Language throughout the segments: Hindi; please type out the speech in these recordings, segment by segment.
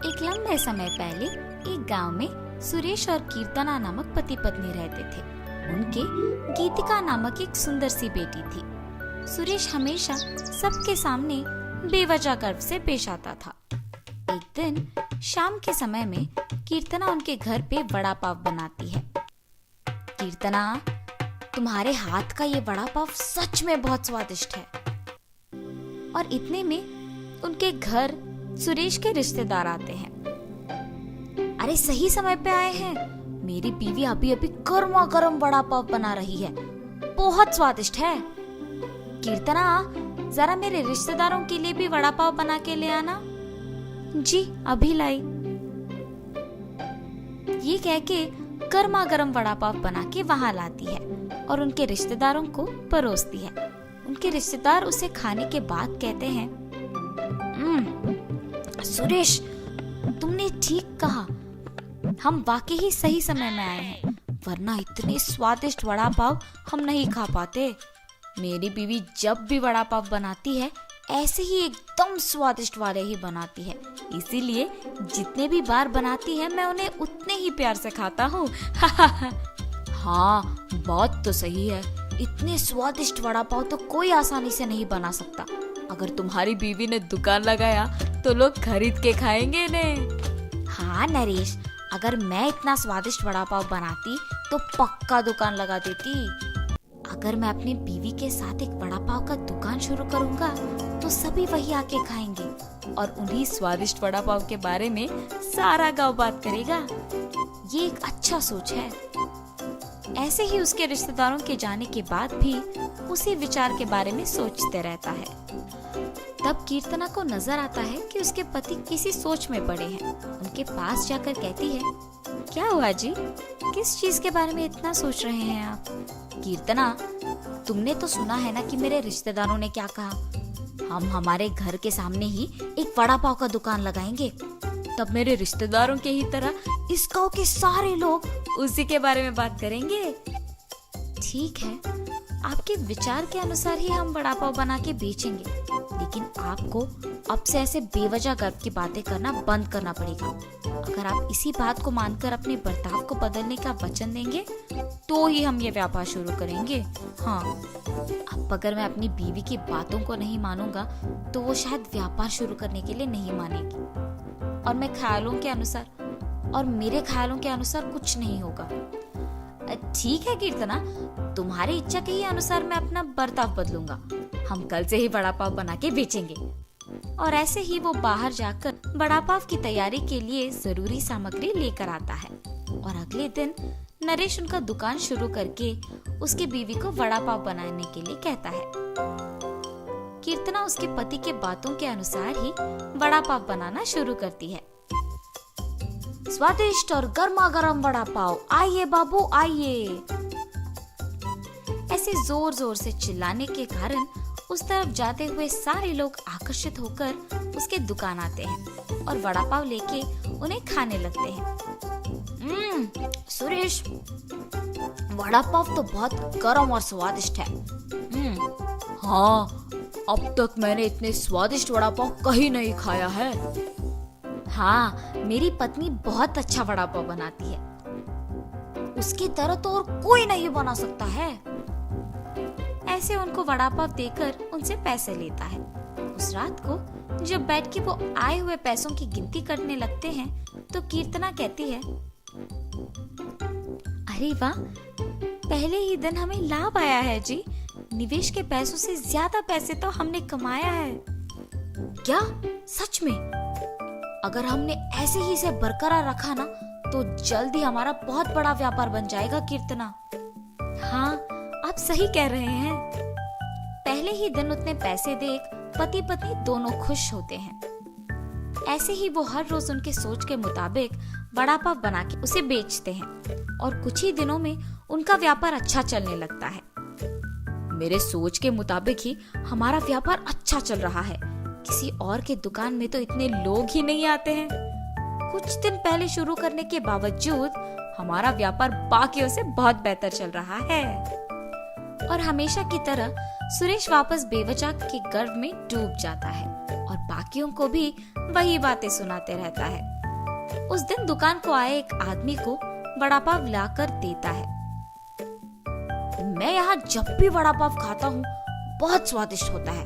एक लंबे समय पहले एक गांव में सुरेश और कीर्तना नामक पति पत्नी रहते थे। उनके गीतिका नामक एक सुंदर सी बेटी थी। सुरेश हमेशा सबके सामने बेवजह गर्व से पेश आता था। एक दिन शाम के समय में कीर्तना उनके घर पे वड़ा पाव बनाती है। कीर्तना, तुम्हारे हाथ का ये वड़ा पाव सच में बहुत स्वादिष्ट है। और इतने में उनके घर सुरेश के रिश्तेदार आते हैं। अरे सही समय पे आए हैं, मेरी बीवी अभी अभी गर्मा गर्म वड़ा पाव बना रही है, बहुत स्वादिष्ट है। कीर्तना, जरा मेरे रिश्तेदारों के लिए भी वड़ा पाव बना के ले आना। जी अभी लाई। ये कह के गर्मा गर्म वड़ा पाव बना के वहां लाती है और उनके रिश्तेदारों को परोसती है। उनके रिश्तेदार उसे खाने के बाद कहते हैं, सुरेश, तुमने ठीक कहा, हम वाकई ही सही समय में आए हैं, वरना इतने स्वादिष्ट वड़ा पाव हम नहीं खा पाते। मेरी बीवी जब भी वड़ा पाव बनाती है ऐसे ही एकदम स्वादिष्ट वाले ही बनाती है, इसीलिए जितने भी बार बनाती है मैं उन्हें उतने ही प्यार से खाता हूँ। हाँ, बात तो सही है, इतने स्वादिष्ट वड़ा पाव तो कोई आसानी से नहीं बना सकता। अगर तुम्हारी बीवी ने दुकान लगाया तो लोग खरीद के खाएंगे ने। हाँ नरेश, अगर मैं इतना स्वादिष्ट वड़ा पाव बनाती तो पक्का दुकान लगा देती। अगर मैं अपनी बीवी के साथ एक वड़ा पाव का दुकान शुरू करूंगा तो सभी वही आके खाएंगे और उन्हीं स्वादिष्ट वड़ा पाव के बारे में सारा गांव बात करेगा। ये एक अच्छा सोच है। ऐसे ही उसके रिश्तेदारों के जाने के बाद भी उसी विचार के बारे में सोचते रहता है। तब कीर्तना को नजर आता है कि उसके पति किसी सोच में पड़े हैं। उनके पास जाकर कहती है, क्या हुआ जी, किस चीज के बारे में इतना सोच रहे हैं आप? कीर्तना, तुमने तो सुना है ना कि मेरे रिश्तेदारों ने क्या कहा, हम हमारे घर के सामने ही एक वड़ा पाव का दुकान लगाएंगे। तब मेरे रिश्तेदारों के ही तरह इस गांव के सारे लोग उसी के बारे में बात करेंगे। ठीक है, आपके विचार के अनुसार ही हम वड़ा पाव बना के बेचेंगे, लेकिन आपको अब से ऐसे बेवजह गर्व की बातें करना बंद करना पड़ेगा। अगर आप इसी बात को मानकर अपने बर्ताव को बदलने का वचन देंगे तो ही हम ये व्यापार शुरू करेंगे। हाँ, अब अगर मैं अपनी बीवी की बातों को नहीं मानूंगा तो वो शायद व्यापार शुरू करने के लिए नहीं मानेगी और मेरे ख्यालों के अनुसार कुछ नहीं होगा। ठीक है कीर्तना, तुम्हारी इच्छा के ही अनुसार मैं अपना बर्ताव बदलूंगा। हम कल से ही वड़ा पाव बना के बेचेंगे। और ऐसे ही वो बाहर जाकर वड़ा पाव की तैयारी के लिए जरूरी सामग्री लेकर आता है और अगले दिन नरेश उनका दुकान शुरू करके उसकी बीवी को वड़ा पाव बनाने के लिए कहता है। कीर्तना उसके पति के बातों के अनुसार ही वड़ा पाव बनाना शुरू करती है। स्वादिष्ट और गर्मा गर्म वड़ा पाव, आइए बाबू आइए। ऐसे जोर जोर से चिल्लाने के कारण उस तरफ जाते हुए सारे लोग आकर्षित होकर उसके दुकान आते हैं और वड़ा पाव लेके उन्हें खाने लगते हैं। सुरेश, वड़ा पाव तो बहुत गर्म और स्वादिष्ट है। हाँ, अब तक मैंने इतने स्वादिष्ट वड़ा पाव कहीं नहीं खाया है। हाँ, मेरी पत्नी बहुत अच्छा वड़ा पाव बनाती है, उसकी तरह तो और कोई नहीं बना सकता है। ऐसे उनको वड़ा पाव देकर उनसे पैसे लेता है। उस रात को जब बैठ के वो आए हुए पैसों की गिनती करने लगते हैं तो कीर्तना कहती है, अरे वाह, पहले ही दिन हमें लाभ आया है जी। निवेश के पैसों से ज्यादा पैसे तो हमने कमाया है। क्या सच में? अगर हमने ऐसे ही इसे बरकरार रखा ना तो जल्द ही हमारा बहुत बड़ा व्यापार बन जाएगा कीर्तना। हाँ, आप सही कह रहे हैं। पहले ही दिन उतने पैसे देख पति पत्नी दोनों खुश होते हैं। ऐसे ही वो हर रोज उनके सोच के मुताबिक वड़ा पाव बना के उसे बेचते हैं और कुछ ही दिनों में उनका व्यापार अच्छा चलने लगता है। मेरे सोच के मुताबिक ही हमारा व्यापार अच्छा चल रहा है, किसी और के दुकान में तो इतने लोग ही नहीं आते हैं। कुछ दिन पहले शुरू करने के बावजूद हमारा व्यापार बाकियों से बहुत बेहतर चल रहा है। और हमेशा की तरह सुरेश वापस बेवजह के गर्व में डूब जाता है और बाकियों को भी वही बातें सुनाते रहता है। उस दिन दुकान को आए एक आदमी को वड़ा पाव लाकर देता है। मैं यहाँ जब भी वड़ा पाव खाता हूँ बहुत स्वादिष्ट होता है,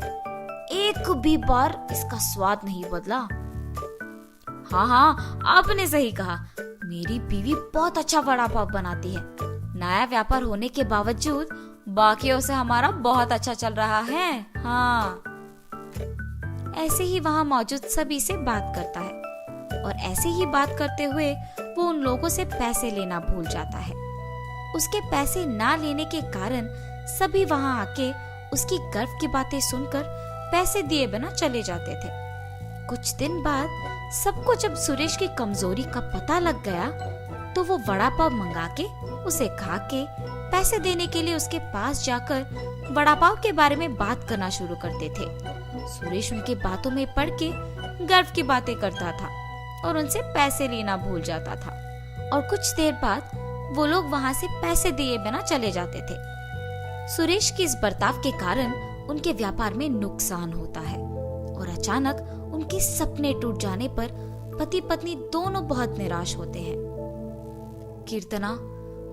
एक भी बार इसका स्वाद नहीं बदला। हाँ हाँ, आपने सही कहा, मेरी बीवी बहुत अच्छा वड़ा पाव बनाती है। नया व्यापार होने के बावजूद बाकियों से हमारा बहुत अच्छा चल रहा है। हाँ। ऐसे ही वहाँ मौजूद सभी से बात करता है और ऐसे ही बात करते हुए वो उन लोगों से पैसे लेना भूल जाता है। उसके पैसे ना लेने के कारण सभी वहाँ आके उसकी गर्व की बातें सुनकर पैसे दिए बिना चले जाते थे। कुछ दिन बाद सबको जब सुरेश की कमजोरी का पता लग गया तो वो वड़ा पाव मंगा के उसे खा के पैसे देने के लिए उसके पास जाकर वड़ा पाव के बारे में बात करना शुरू करते थे। सुरेश उनकी बातों में पड़ के गर्व की बातें करता था और उनसे पैसे लेना भूल जाता था और कुछ देर बाद वो लोग वहाँ से पैसे दिए बिना चले जाते थे। सुरेश के इस बर्ताव के कारण उनके व्यापार में नुकसान होता है और अचानक उनके सपने टूट जाने पर पति पत्नी दोनों बहुत निराश होते हैं। कीर्तना,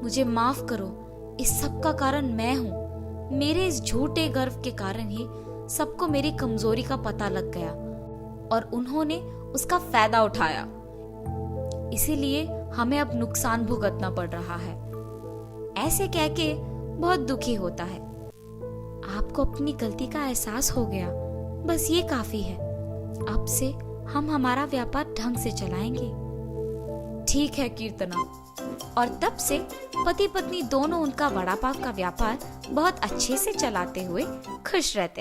मुझे माफ करो, इस सब का कारण मैं हूँ। मेरे इस झूठे गर्व के कारण ही सबको मेरी कमजोरी का पता लग गया और उन्होंने उसका फायदा उठाया। इसीलिए हमें अब नुकसान भुगतना पड़ रहा है। ऐसे कह के बहुत दुखी होता है। आपको अपनी गलती का एहसास हो गया, बस ये काफी है। अब से हम हमारा व्यापार ढंग से चलाएंगे। ठीक है कीर्तना। और तब से पति पत्नी दोनों उनका वड़ा पाव का व्यापार बहुत अच्छे से चलाते हुए खुश रहते हैं।